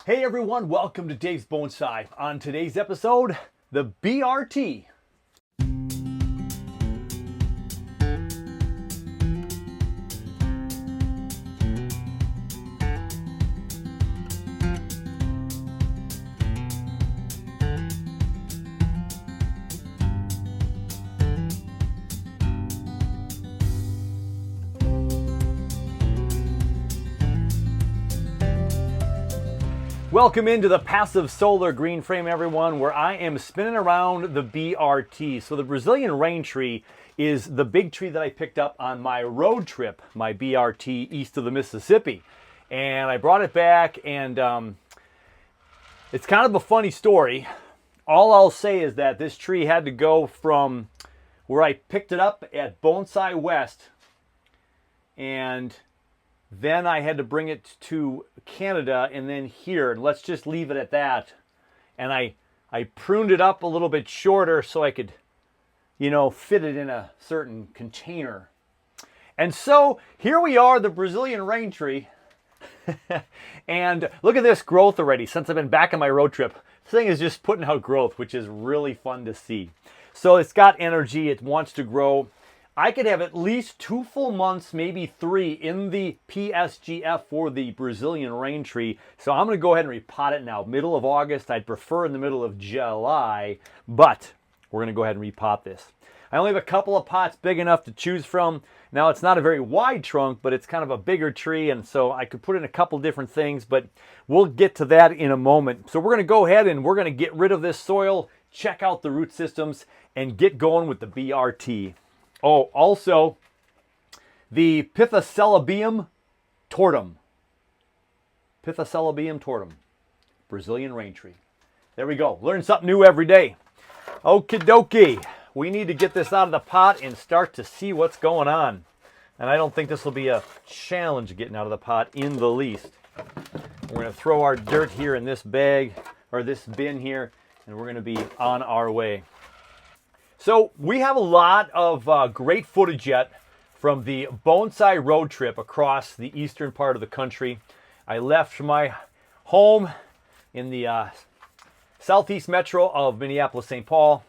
Hey everyone, welcome to Dave's Bonsai. On today's episode, the BRT. Welcome into the passive solar green frame, everyone, where I am spinning around the BRT. So the Brazilian rain tree is the big tree that I picked up on my road trip, my BRT east of the Mississippi. And I brought it back, and it's kind of a funny story. All I'll say is that this tree had to go from where I picked it up at Bonsai West, and then I had to bring it to Canada and then here, and let's just leave it at that. And I pruned it up a little bit shorter so I could, fit it in a certain container. And so here we are, the Brazilian rain tree. And look at this growth already since I've been back on my road trip. This thing is just putting out growth, which is really fun to see. So it's got energy, it wants to grow. I could have at least 2 full months, maybe 3, in the PSGF for the Brazilian rain tree. So I'm going to go ahead and repot it now. Middle of August, I'd prefer in the middle of July, but we're going to go ahead and repot this. I only have a couple of pots big enough to choose from. Now, it's not a very wide trunk, but it's kind of a bigger tree, and so I could put in a couple different things, but we'll get to that in a moment. So we're going to go ahead and we're going to get rid of this soil, check out the root systems, and get going with the BRT. Oh, also, the Pithecellobium tortum. Pithecellobium tortum. Brazilian rain tree. There we go. Learn something new every day. Okie dokie. We need to get this out of the pot and start to see what's going on. And I don't think this will be a challenge getting out of the pot in the least. We're going to throw our dirt here in this bag, or this bin here, and we're going to be on our way. So we have a lot of great footage yet from the Bonsai road trip across the eastern part of the country. I left my home in the southeast metro of Minneapolis, St. Paul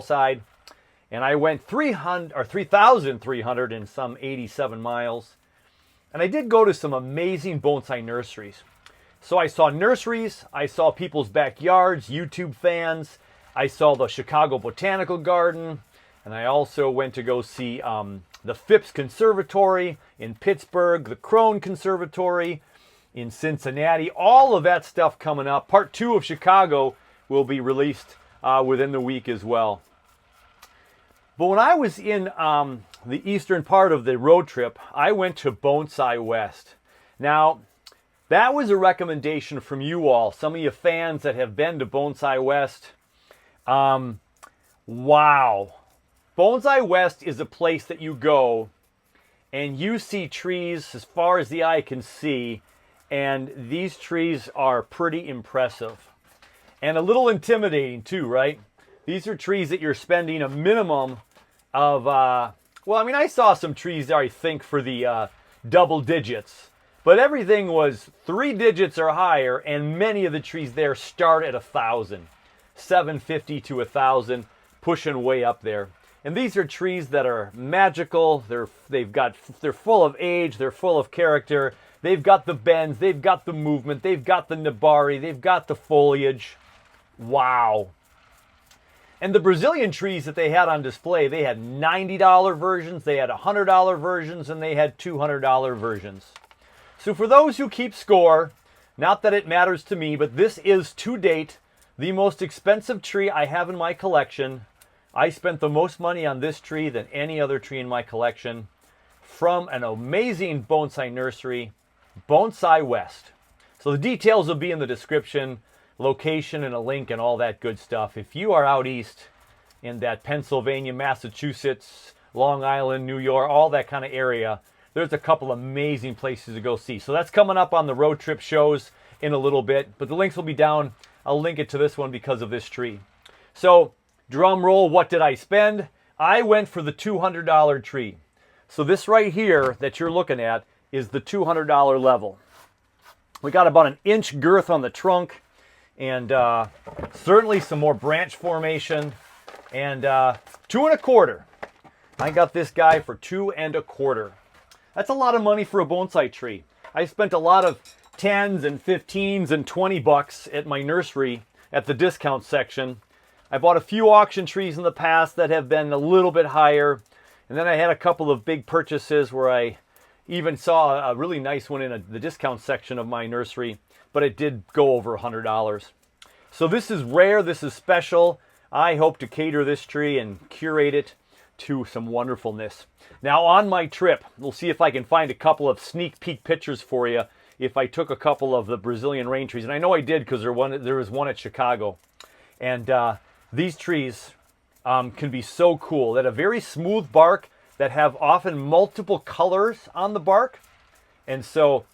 side, and I went 3,300 and some 87 miles. And I did go to some amazing bonsai nurseries. So I saw nurseries, I saw people's backyards, YouTube fans, I saw the Chicago Botanical Garden, and I also went to go see the Phipps Conservatory in Pittsburgh, the Crone Conservatory in Cincinnati. All of that stuff coming up. Part 2 of Chicago will be released within the week as well. But when I was in the eastern part of the road trip, I went to Bonsai West. Now, that was a recommendation from you all, some of you fans that have been to Bonsai West. Wow. Bonsai West is a place that you go and you see trees as far as the eye can see, and these trees are pretty impressive. And a little intimidating too, right? These are trees that you're spending a minimum of, I saw some trees there, I think, for the double digits. But everything was 3 digits or higher, and many of the trees there start at 1,000. 750 to 1,000, pushing way up there. And these are trees that are magical. They're full of age. They're full of character. They've got the bends. They've got the movement. They've got the nabari. They've got the foliage. Wow. And the Brazilian trees that they had on display, they had $90 versions, they had $100 versions, and they had $200 versions. So for those who keep score, not that it matters to me, but this is to date the most expensive tree I have in my collection. I spent the most money on this tree than any other tree in my collection, from an amazing bonsai nursery, Bonsai West. So the details will be in the description, location and a link and all that good stuff. If you are out east in that Pennsylvania, Massachusetts, Long Island, New York, all that kind of area, there's a couple amazing places to go see. So that's coming up on the road trip shows in a little bit, but the links will be down. I'll link it to this one because of this tree. So, drum roll, what did I spend? I went for the $200 tree. So this right here that you're looking at is the $200 level. We got about an inch girth on the trunk, and certainly some more branch formation, and 2.25. I got this guy for 2.25. That's a lot of money for a bonsai tree. I spent a lot of 10s and 15s and 20 bucks at my nursery at the discount section. I bought a few auction trees in the past that have been a little bit higher, and then I had a couple of big purchases where I even saw a really nice one in the discount section of my nursery, but it did go over $100. So this is rare, this is special. I hope to cater this tree and curate it to some wonderfulness. Now on my trip, we'll see if I can find a couple of sneak peek pictures for you if I took a couple of the Brazilian rain trees. And I know I did because there was one at Chicago. And these trees can be so cool. They have a very smooth bark that have often multiple colors on the bark. And so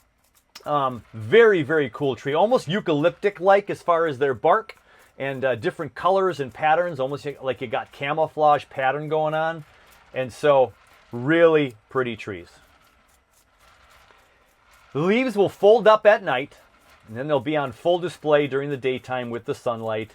very, very cool tree. Almost eucalyptic-like as far as their bark. And different colors and patterns, almost like you got camouflage pattern going on. And so really pretty trees. The leaves will fold up at night, and then they'll be on full display during the daytime with the sunlight.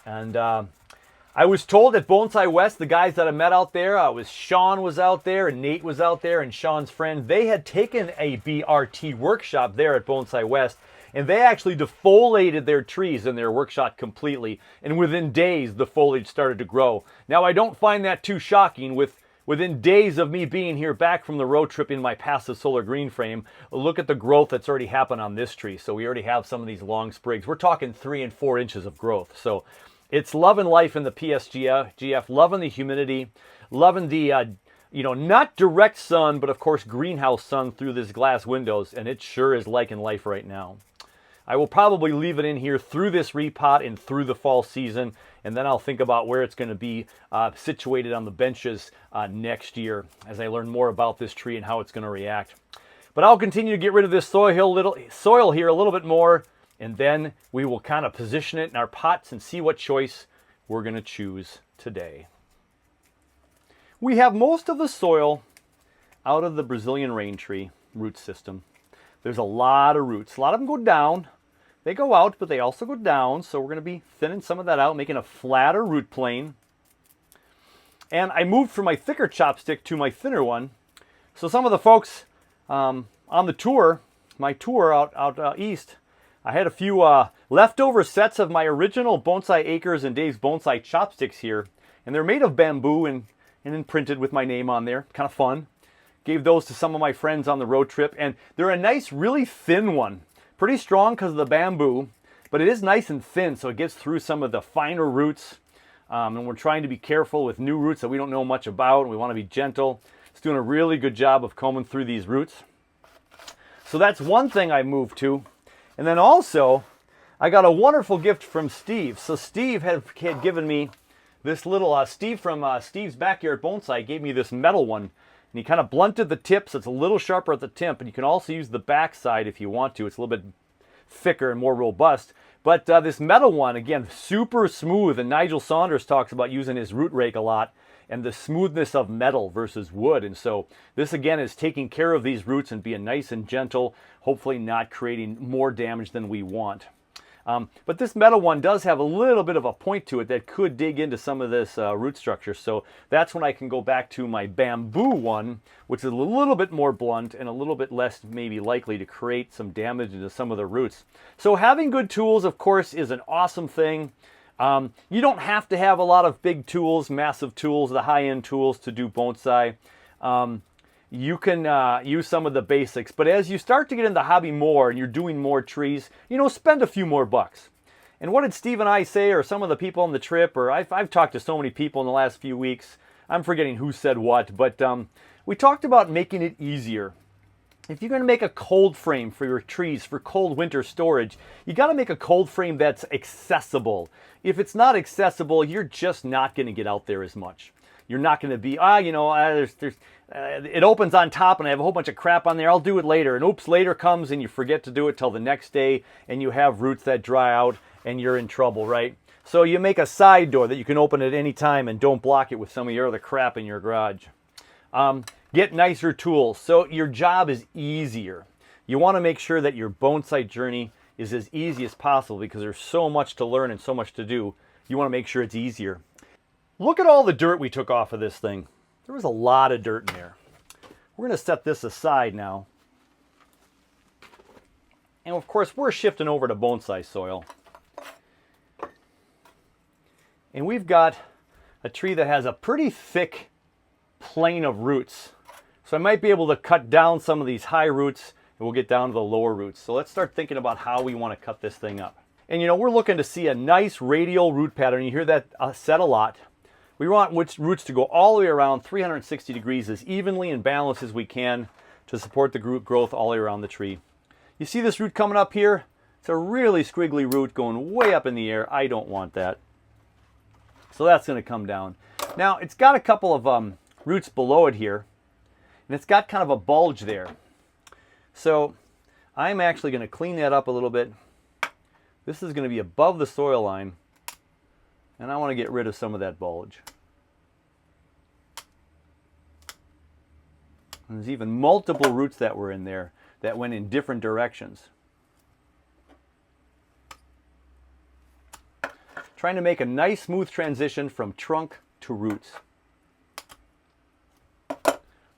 And I was told at Bonsai West, the guys that I met out there, Sean was out there, and Nate was out there, and Sean's friend, they had taken a BRT workshop there at Bonsai West, and they actually defoliated their trees in their workshop completely. And within days, the foliage started to grow. Now, I don't find that too shocking. Within days of me being here back from the road trip in my passive solar green frame, look at the growth that's already happened on this tree. So we already have some of these long sprigs. We're talking 3 and 4 inches of growth. So it's loving life in the PSGF, loving the humidity, loving the, not direct sun, but of course greenhouse sun through this glass windows. And it sure is liking life right now. I will probably leave it in here through this repot and through the fall season, and then I'll think about where it's going to be situated on the benches next year as I learn more about this tree and how it's going to react. But I'll continue to get rid of this soil here a little bit more, and then we will kind of position it in our pots and see what choice we're going to choose today. We have most of the soil out of the Brazilian rain tree root system. There's a lot of roots. A lot of them go down. They go out, but they also go down, so we're going to be thinning some of that out, making a flatter root plane. And I moved from my thicker chopstick to my thinner one. So some of the folks on the tour, my tour out east, I had a few leftover sets of my original Bonsai Acres and Dave's Bonsai chopsticks here. And they're made of bamboo and then printed with my name on there. Kind of fun. Gave those to some of my friends on the road trip. And they're a nice, really thin one. Pretty strong because of the bamboo, but it is nice and thin, so it gets through some of the finer roots. And we're trying to be careful with new roots that we don't know much about, and we want to be gentle. It's doing a really good job of combing through these roots. So that's one thing I moved to. And then also, I got a wonderful gift from Steve. So Steve had given me this little, Steve from Steve's Backyard Bonsai gave me this metal one. And he kind of blunted the tip, so it's a little sharper at the tip, and you can also use the back side if you want to. It's a little bit thicker and more robust. But this metal one, again, super smooth, and Nigel Saunders talks about using his root rake a lot, and the smoothness of metal versus wood. And so this, again, is taking care of these roots and being nice and gentle, hopefully not creating more damage than we want. But this metal one does have a little bit of a point to it that could dig into some of this root structure. So that's when I can go back to my bamboo one, which is a little bit more blunt and a little bit less maybe likely to create some damage into some of the roots. So having good tools, of course, is an awesome thing. You don't have to have a lot of big tools, massive tools, the high-end tools to do bonsai. You can use some of the basics, but as you start to get in the hobby more and you're doing more trees, spend a few more bucks. And what did Steve and I say, or some of the people on the trip, or I've talked to so many people in the last few weeks, I'm forgetting who said what, but we talked about making it easier. If you're going to make a cold frame for your trees for cold winter storage, you got to make a cold frame that's accessible. If it's not accessible, you're just not going to get out there as much. You're not going to be, it opens on top and I have a whole bunch of crap on there. I'll do it later. And oops, later comes and you forget to do it till the next day and you have roots that dry out and you're in trouble, right? So you make a side door that you can open at any time and don't block it with some of your other crap in your garage. Get nicer tools so your job is easier. You want to make sure that your bonsai journey is as easy as possible because there's so much to learn and so much to do. You want to make sure it's easier. Look at all the dirt we took off of this thing. There was a lot of dirt in there. We're going to set this aside now. And of course, we're shifting over to bonsai soil. And we've got a tree that has a pretty thick plane of roots. So I might be able to cut down some of these high roots and we'll get down to the lower roots. So let's start thinking about how we want to cut this thing up. And you know, we're looking to see a nice radial root pattern. You hear that said a lot. We want roots to go all the way around 360 degrees as evenly and balanced as we can to support the root growth all the way around the tree. You see this root coming up here? It's a really squiggly root going way up in the air. I don't want that. So that's going to come down. Now, it's got a couple of roots below it here, and it's got kind of a bulge there. So I'm actually going to clean that up a little bit. This is going to be above the soil line, and I want to get rid of some of that bulge. And there's even multiple roots that were in there that went in different directions. Trying to make a nice smooth transition from trunk to roots.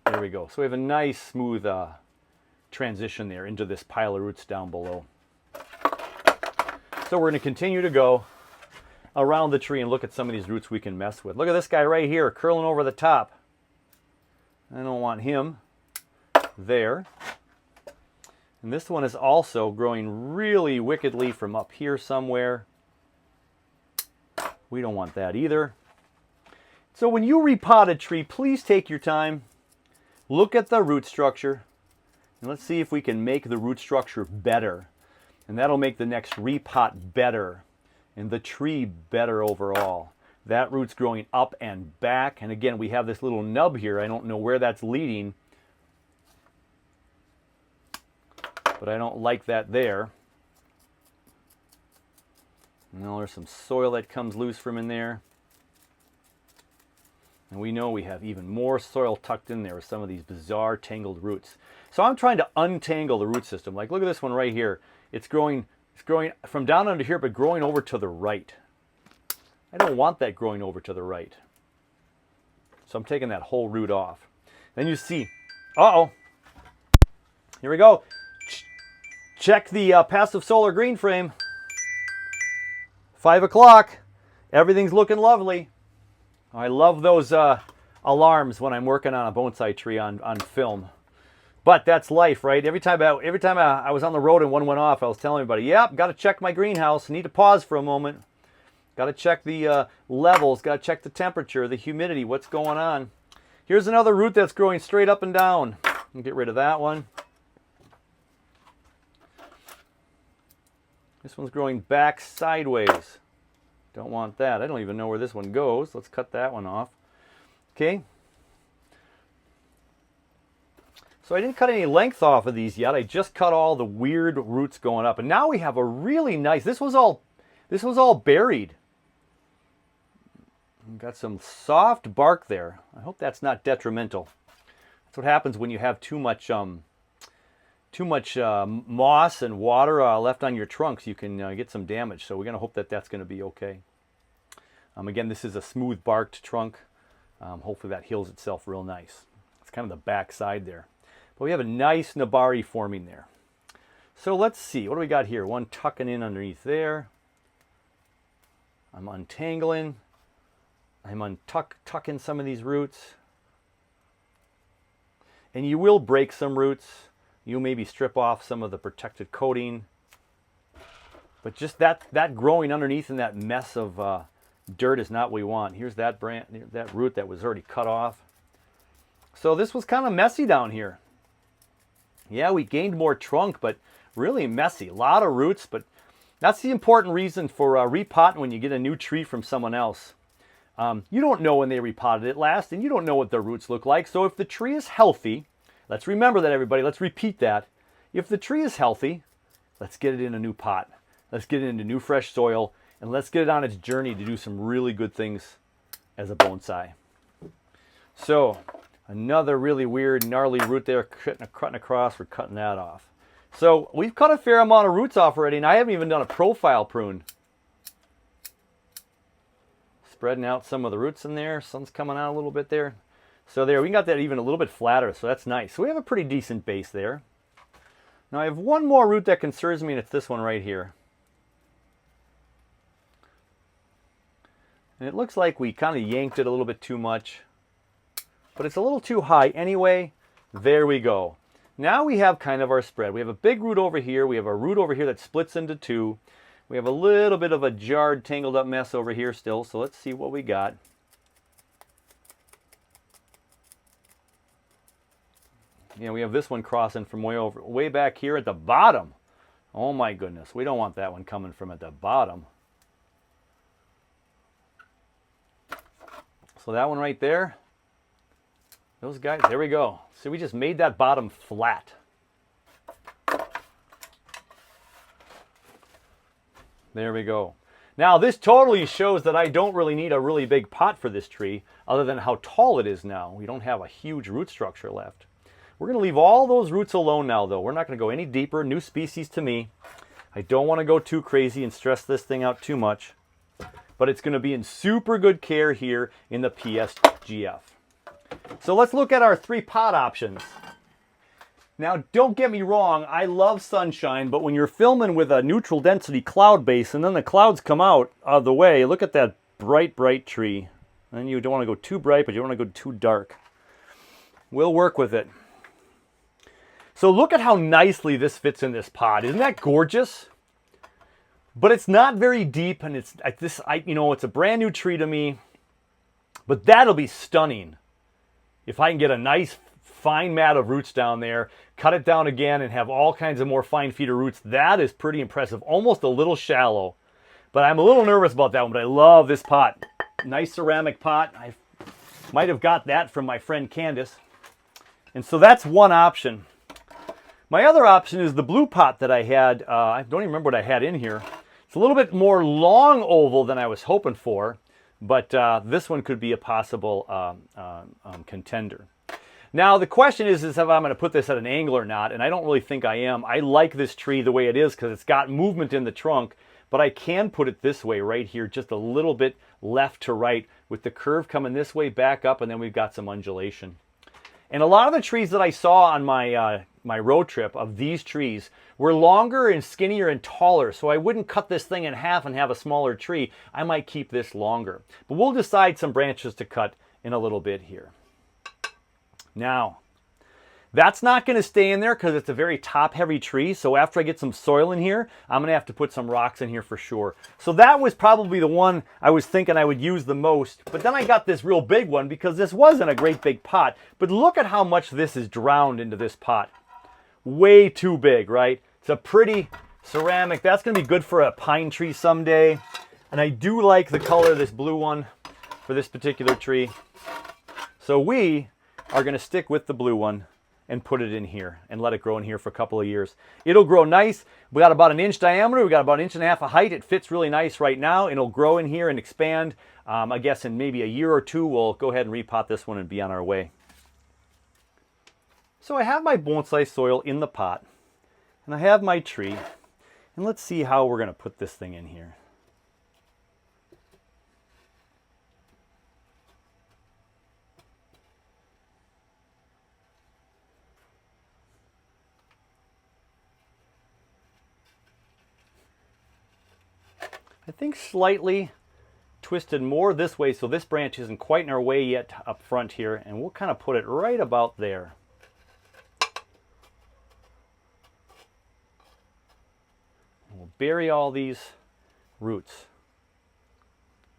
There we go. So we have a nice smooth transition there into this pile of roots down below. So we're going to continue to go around the tree and look at some of these roots we can mess with. Look at this guy right here curling over the top. I don't want him there. And this one is also growing really wickedly from up here somewhere. We don't want that either. So when you repot a tree, please take your time. Look at the root structure. And let's see if we can make the root structure better. And that'll make the next repot better. And the tree better overall. That root's growing up and back. And again, we have this little nub here. I don't know where that's leading. But I don't like that there. Now there's some soil that comes loose from in there. And we know we have even more soil tucked in there with some of these bizarre tangled roots. So I'm trying to untangle the root system. Like look at this one right here. It's growing from down under here, but growing over to the right. I don't want that growing over to the right. So I'm taking that whole root off. Then you see, uh-oh. Here we go. Check the passive solar green frame. 5 o'clock. Everything's looking lovely. I love those alarms when I'm working on a bonsai tree on film. But that's life, right? Every time I was on the road and one went off, I was telling everybody, yep, got to check my greenhouse. Need to pause for a moment. Got to check the levels. Got to check the temperature, the humidity, what's going on. Here's another root that's growing straight up and down. I'll get rid of that one. This one's growing back sideways. Don't want that. I don't even know where this one goes. Let's cut that one off. Okay. So I didn't cut any length off of these yet. I just cut all the weird roots going up. And now we have a really nice, this was all buried. We've got some soft bark there. I hope that's not detrimental. That's what happens when you have too much moss and water left on your trunks. You can get some damage. So we're going to hope that that's going to be okay. Again, this is a smooth barked trunk. Hopefully that heals itself real nice. It's kind of the back side there. But we have a nice nabari forming there. So let's see. What do we got here? One tucking in underneath there. I'm untangling. I'm tucking some of these roots. And you will break some roots. You maybe strip off some of the protected coating. But just that growing underneath in that mess of dirt is not what we want. Here's that root that was already cut off. So this was kind of messy down here. Yeah, we gained more trunk, but really messy. A lot of roots, but that's the important reason for repotting when you get a new tree from someone else. You don't know when they repotted it last, and you don't know what their roots look like. So if the tree is healthy, let's remember that, everybody. Let's repeat that. If the tree is healthy, let's get it in a new pot. Let's get it into new fresh soil, and let's get it on its journey to do some really good things as a bonsai. So another really weird, gnarly root there cutting across. We're cutting that off. So we've cut a fair amount of roots off already, and I haven't even done a profile prune. Spreading out some of the roots in there. Sun's coming out a little bit there. So there, we got that even a little bit flatter, so that's nice. So we have a pretty decent base there. Now I have one more root that concerns me, and it's this one right here. And it looks like we kind of yanked it a little bit too much, but it's a little too high anyway. There we go. Now we have kind of our spread. We have a big root over here. We have a root over here that splits into two. We have a little bit of a jarred, tangled up mess over here still, so let's see what we got. Yeah, we have this one crossing from way back here at the bottom. Oh my goodness, we don't want that one coming from at the bottom. So that one right there, those guys, there we go. So we just made that bottom flat. There we go. Now this totally shows that I don't really need a really big pot for this tree, other than how tall it is now. We don't have a huge root structure left. We're going to leave all those roots alone now, though. We're not going to go any deeper. New species to me. I don't want to go too crazy and stress this thing out too much. But it's going to be in super good care here in the PSGF. So let's look at our 3 pot options. Now, don't get me wrong, I love sunshine, but when you're filming with a neutral density cloud base and then the clouds come out of the way, look at that bright, bright tree. And you don't want to go too bright, but you don't want to go too dark. We'll work with it. So look at how nicely this fits in this pot. Isn't that gorgeous? But it's not very deep, and it's a brand new tree to me. But that'll be stunning if I can get a nice fine mat of roots down there, cut it down again, and have all kinds of more fine feeder roots. That is pretty impressive. Almost a little shallow, but I'm a little nervous about that one. But I love this pot. Nice ceramic pot. I might have got that from my friend Candace. And so that's one option. My other option is the blue pot that I had. I don't even remember what I had in here. It's a little bit more long oval than I was hoping for, but this one could be a possible contender. Now the question is if I'm going to put this at an angle or not, and I don't really think I am. I like this tree the way it is because it's got movement in the trunk, but I can put it this way right here, just a little bit left to right, with the curve coming this way back up, and then we've got some undulation. And a lot of the trees that I saw on my my road trip of these trees were longer and skinnier and taller, so I wouldn't cut this thing in half and have a smaller tree. I might keep this longer. But we'll decide some branches to cut in a little bit here. Now, that's not going to stay in there because it's a very top-heavy tree, so after I get some soil in here, I'm going to have to put some rocks in here for sure. So that was probably the one I was thinking I would use the most, but then I got this real big one because this wasn't a great big pot. But look at how much this is drowned into this pot. Way too big, right? It's a pretty ceramic. That's going to be good for a pine tree someday. And I do like the color of this blue one for this particular tree. So we are going to stick with the blue one and put it in here and let it grow in here for a couple of years. It'll grow nice. We got about an inch diameter. We got about 1.5 inches of height. It fits really nice right now. It'll grow in here and expand. I guess in maybe a year or two, we'll go ahead and repot this one and be on our way. So I have my bonsai soil in the pot, and I have my tree, and let's see how we're going to put this thing in here. I think slightly twisted more this way, so this branch isn't quite in our way yet up front here, and we'll kind of put it right about there. We'll bury all these roots.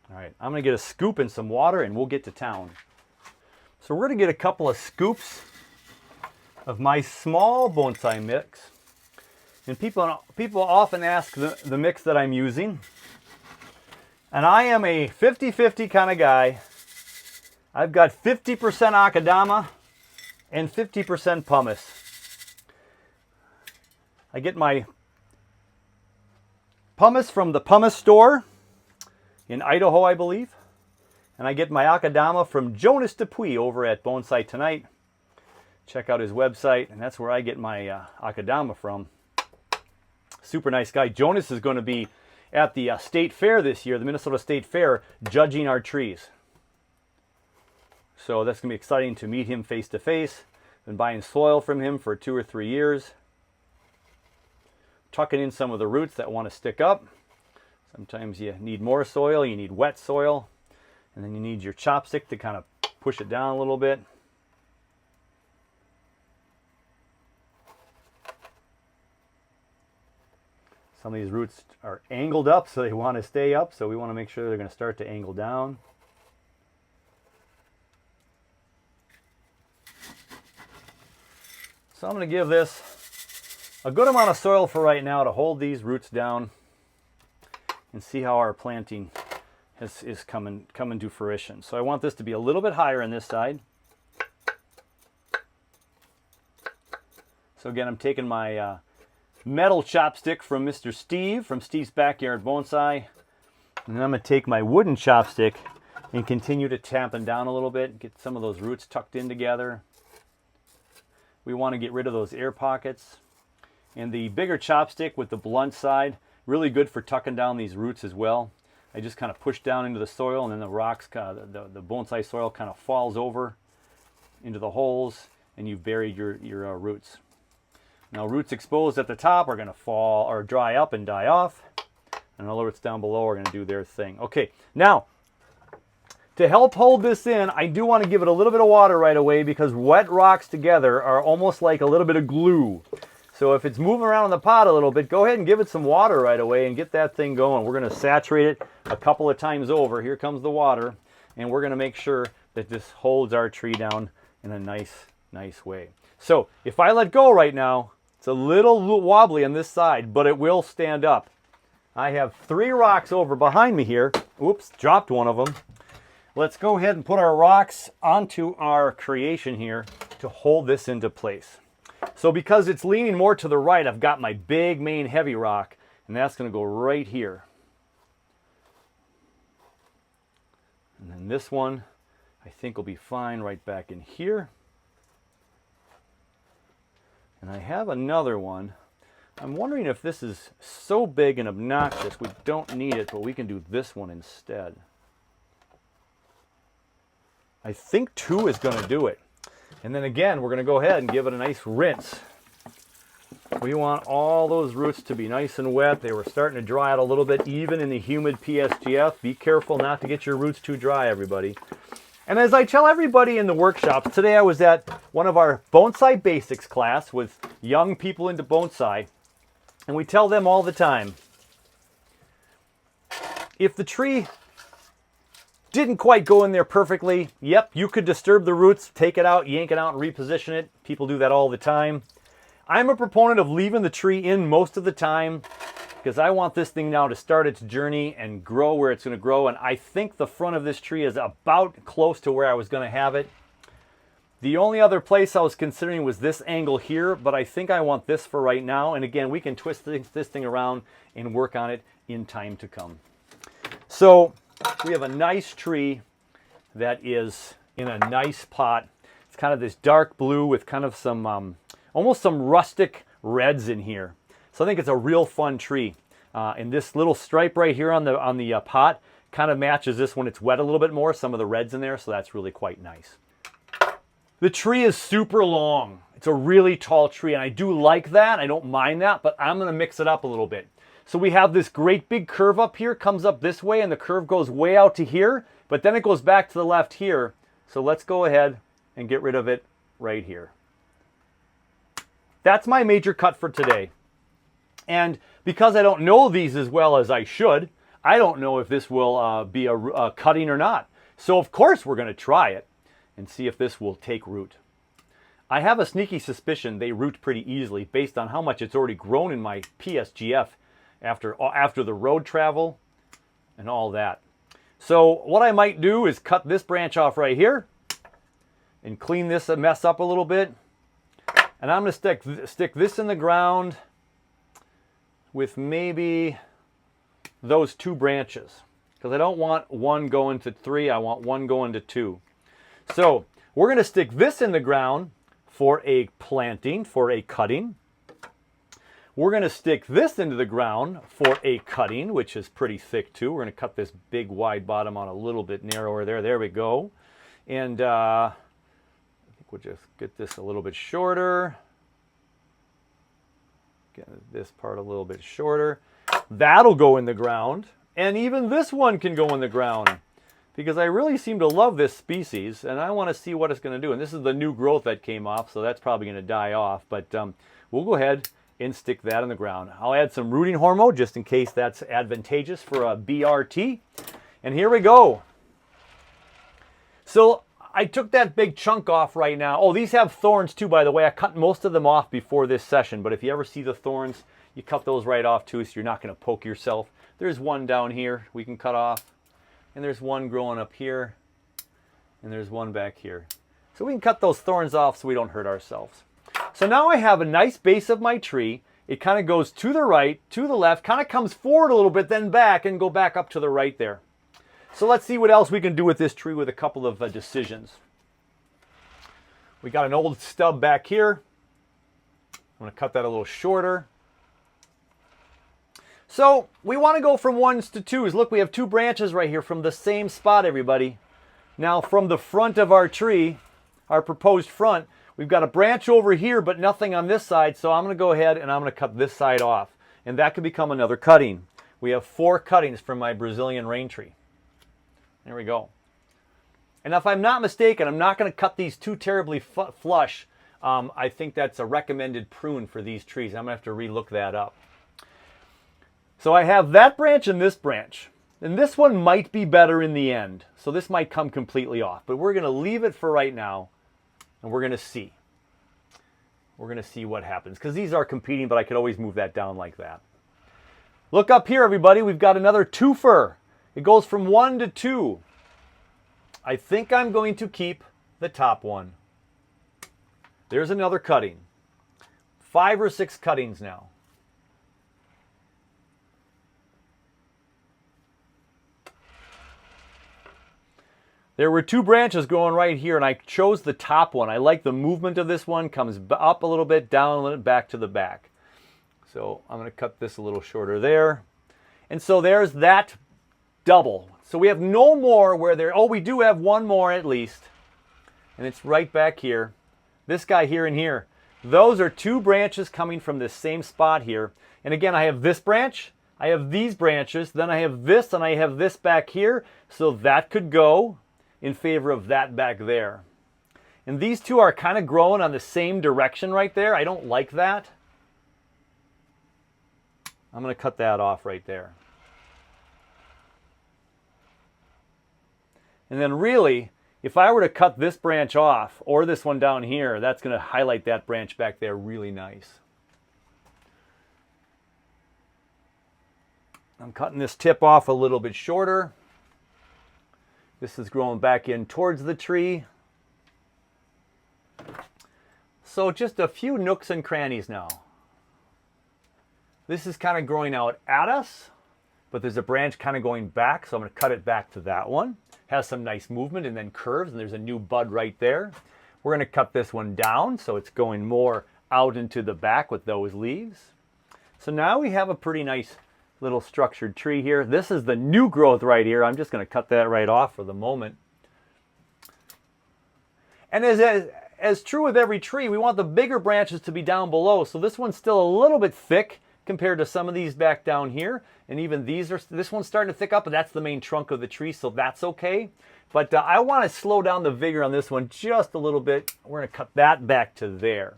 All right, I'm going to get a scoop and some water and we'll get to town. So we're going to get a couple of scoops of my small bonsai mix. And people often ask the mix that I'm using. And I am a 50-50 kind of guy. I've got 50% akadama and 50% pumice. I get my pumice from the pumice store in Idaho, I believe. And I get my akadama from Jonas Dupuis over at Bonsai Tonight. Check out his website, and that's where I get my akadama from. Super nice guy. Jonas is going to be at the state fair this year, the Minnesota State Fair, judging our trees. So that's going to be exciting to meet him face to face. Been buying soil from him for 2 or 3 years. Tucking in some of the roots that want to stick up. Sometimes you need more soil, you need wet soil, and then you need your chopstick to kind of push it down a little bit. Some of these roots are angled up, so they want to stay up, so we want to make sure they're going to start to angle down. So I'm going to give this a good amount of soil for right now to hold these roots down and see how our planting is coming to fruition. So I want this to be a little bit higher on this side. So again, I'm taking my metal chopstick from Mr. Steve, from Steve's Backyard Bonsai. And then I'm going to take my wooden chopstick and continue to tap them down a little bit, get some of those roots tucked in together. We want to get rid of those air pockets. And the bigger chopstick with the blunt side, really good for tucking down these roots as well. I just kind of push down into the soil, and then the rocks, the bonsai soil kind of falls over into the holes, and you've buried your roots. Now, roots exposed at the top are going to fall or dry up and die off. And all the roots down below are going to do their thing. Okay, now, to help hold this in, I do want to give it a little bit of water right away, because wet rocks together are almost like a little bit of glue. So if it's moving around in the pot a little bit, go ahead and give it some water right away and get that thing going. We're going to saturate it a couple of times over. Here comes the water. And we're going to make sure that this holds our tree down in a nice way. So if I let go right now, it's a little wobbly on this side, but it will stand up. I have 3 rocks over behind me here. Oops, dropped one of them. Let's go ahead and put our rocks onto our creation here to hold this into place. So because it's leaning more to the right, I've got my big main heavy rock, and that's going to go right here. And then this one, I think will be fine right back in here. And I have another one. I'm wondering if this is so big and obnoxious we don't need it, but we can do this one instead. I think 2 is going to do it. And then again, we're going to go ahead and give it a nice rinse. We want all those roots to be nice and wet. They were starting to dry out a little bit, even in the humid PSGF. Be careful not to get your roots too dry, everybody. And as I tell everybody in the workshops, today I was at one of our Bonsai Basics class with young people into bonsai. And we tell them all the time, if the tree didn't quite go in there perfectly, yep, you could disturb the roots, take it out, yank it out, and reposition it. People do that all the time. I'm a proponent of leaving the tree in most of the time, because I want this thing now to start its journey and grow where it's going to grow. And I think the front of this tree is about close to where I was going to have it. The only other place I was considering was this angle here, but I think I want this for right now. And again, we can twist this thing around and work on it in time to come. So we have a nice tree that is in a nice pot. It's kind of this dark blue with kind of some, almost some rustic reds in here. So I think it's a real fun tree. And this little stripe right here on the pot kind of matches this when it's wet a little bit more, some of the reds in there, so that's really quite nice. The tree is super long. It's a really tall tree, and I do like that. I don't mind that, but I'm going to mix it up a little bit. So we have this great big curve up here, comes up this way, and the curve goes way out to here, but then it goes back to the left here. So let's go ahead and get rid of it right here. That's my major cut for today. And because I don't know these as well as I should, I don't know if this will be a cutting or not. So of course we're going to try it and see if this will take root. I have a sneaky suspicion they root pretty easily based on how much it's already grown in my PSGF after the road travel and all that. So what I might do is cut this branch off right here and clean this mess up a little bit. And I'm going to stick this in the ground with maybe those 2 branches, because I don't want one going to 3, I want one going to 2. So we're going to stick this in the ground for a planting, for a cutting. We're going to stick this into the ground for a cutting, which is pretty thick too. We're going to cut this big wide bottom on a little bit narrower there. There we go. And I think we'll just get this a little bit shorter. Get this part a little bit shorter. That'll go in the ground. And even this one can go in the ground, because I really seem to love this species and I want to see what it's going to do. And this is the new growth that came off, so that's probably going to die off. But we'll go ahead and stick that in the ground. I'll add some rooting hormone just in case that's advantageous for a BRT. And here we go. So I took that big chunk off right now. Oh, these have thorns too, by the way. I cut most of them off before this session, but if you ever see the thorns, you cut those right off too, so you're not going to poke yourself. There's one down here we can cut off, and there's one growing up here, and there's one back here. So we can cut those thorns off so we don't hurt ourselves. So now I have a nice base of my tree. It kind of goes to the right, to the left, kind of comes forward a little bit, then back, and go back up to the right there. So let's see what else we can do with this tree with a couple of decisions. We got an old stub back here. I'm going to cut that a little shorter. So we want to go from 1s to 2s. Look, we have 2 branches right here from the same spot, everybody. Now from the front of our tree, our proposed front, we've got a branch over here, but nothing on this side. So I'm going to go ahead and I'm going to cut this side off. And that could become another cutting. We have 4 cuttings from my Brazilian rain tree. There we go. And if I'm not mistaken, I'm not going to cut these too terribly flush. I think that's a recommended prune for these trees. I'm going to have to relook that up. So I have that branch and this branch. And this one might be better in the end. So this might come completely off. But we're going to leave it for right now. And we're going to see. We're going to see what happens. Because these are competing, but I could always move that down like that. Look up here, everybody. We've got another twofer. It goes from 1 to 2. I think I'm going to keep the top one. There's another cutting. 5 or 6 cuttings now. There were 2 branches going right here, and I chose the top one. I like the movement of this one. Comes up a little bit, down a little bit, back to the back. So I'm going to cut this a little shorter there. And so there's that double. So we have no more where there... Oh, we do have one more at least. And it's right back here. This guy here and here. Those are 2 branches coming from this same spot here. And again, I have this branch. I have these branches. Then I have this, and I have this back here. So that could go in favor of that back there. And these 2 are kind of growing on the same direction right there. I don't like that. I'm going to cut that off right there. And then really, if I were to cut this branch off, or this one down here, that's going to highlight that branch back there really nice. I'm cutting this tip off a little bit shorter. This is growing back in towards the tree. So just a few nooks and crannies now. This is kind of growing out at us, but there's a branch kind of going back, so I'm going to cut it back to that one. Has some nice movement and then curves, and there's a new bud right there. We're going to cut this one down so it's going more out into the back with those leaves. So now we have a pretty nice little structured tree here. This is the new growth right here. I'm just going to cut that right off for the moment. And as true with every tree, we want the bigger branches to be down below. So this one's still a little bit thick compared to some of these back down here. And even these are, this one's starting to thick up, but that's the main trunk of the tree, so that's okay. But I want to slow down the vigor on this one just a little bit. We're going to cut that back to there.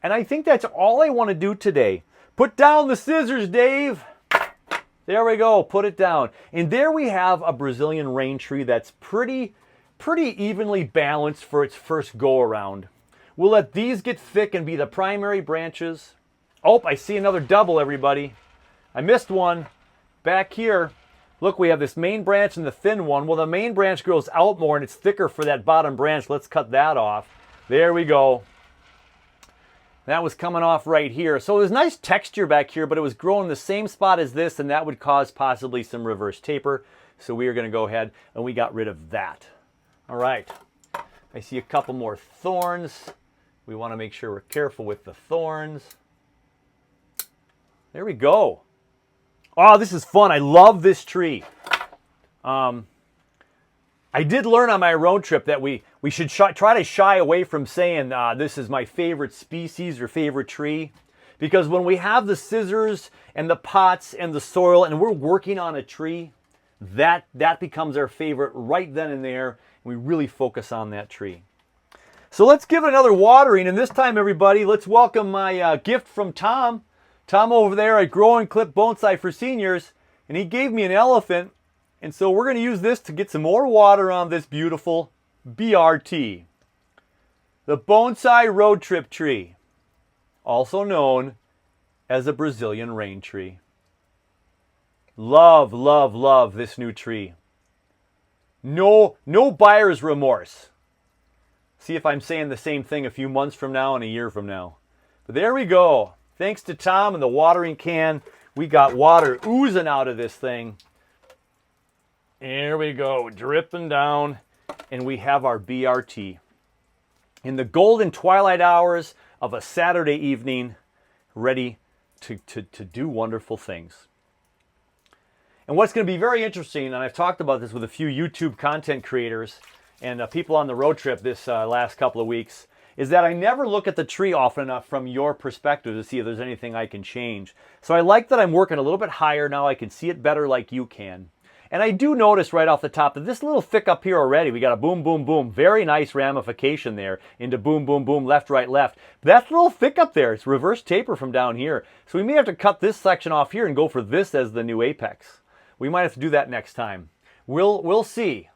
And I think that's all I want to do today. Put down the scissors, Dave. There we go, put it down. And there we have a Brazilian rain tree that's pretty evenly balanced for its first go around. We'll let these get thick and be the primary branches. Oh, I see another double, everybody. I missed one. Back here, look, we have this main branch and the thin one. Well, the main branch grows out more and it's thicker for that bottom branch. Let's cut that off. There we go. That was coming off right here. So there's nice texture back here, but it was growing the same spot as this, and that would cause possibly some reverse taper. So we are going to go ahead and we got rid of that. All right. I see a couple more thorns. We want to make sure we're careful with the thorns. There we go. Oh, this is fun. I love this tree. I did learn on my road trip that we should try to shy away from saying this is my favorite species or favorite tree. Because when we have the scissors and the pots and the soil and we're working on a tree, that becomes our favorite right then and there. And we really focus on that tree. So let's give it another watering. And this time, everybody, let's welcome my gift from Tom. Tom over there at Grow and Clip Bonsai for Seniors. And he gave me an elephant. And so we're going to use this to get some more water on this beautiful BRT. The Bonsai Road Trip Tree, also known as a Brazilian rain tree. Love, love, love this new tree. No buyer's remorse. See if I'm saying the same thing a few months from now and a year from now. But there we go. Thanks to Tom and the watering can, we got water oozing out of this thing. There we go, dripping down, and we have our BRT. In the golden twilight hours of a Saturday evening, ready to do wonderful things. And what's going to be very interesting, and I've talked about this with a few YouTube content creators and people on the road trip this last couple of weeks, is that I never look at the tree often enough from your perspective to see if there's anything I can change. So I like that I'm working a little bit higher now. I can see it better like you can. And I do notice right off the top that this little thick up here already, we got a boom, boom, boom. Very nice ramification there into boom, boom, boom, left, right, left. But that's a little thick up there. It's reverse taper from down here. So we may have to cut this section off here and go for this as the new apex. We might have to do that next time. We'll see.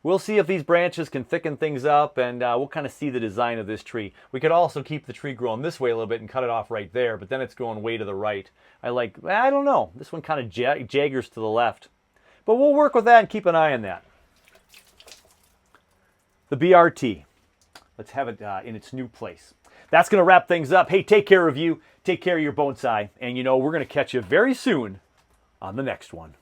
We'll see if these branches can thicken things up, and we'll kind of see the design of this tree. We could also keep the tree growing this way a little bit and cut it off right there, but then it's going way to the right. I don't know. This one kind of jaggers to the left. But we'll work with that and keep an eye on that. The BRT. Let's have it in its new place. That's going to wrap things up. Hey, take care of you. Take care of your bonsai. And you know, we're going to catch you very soon on the next one.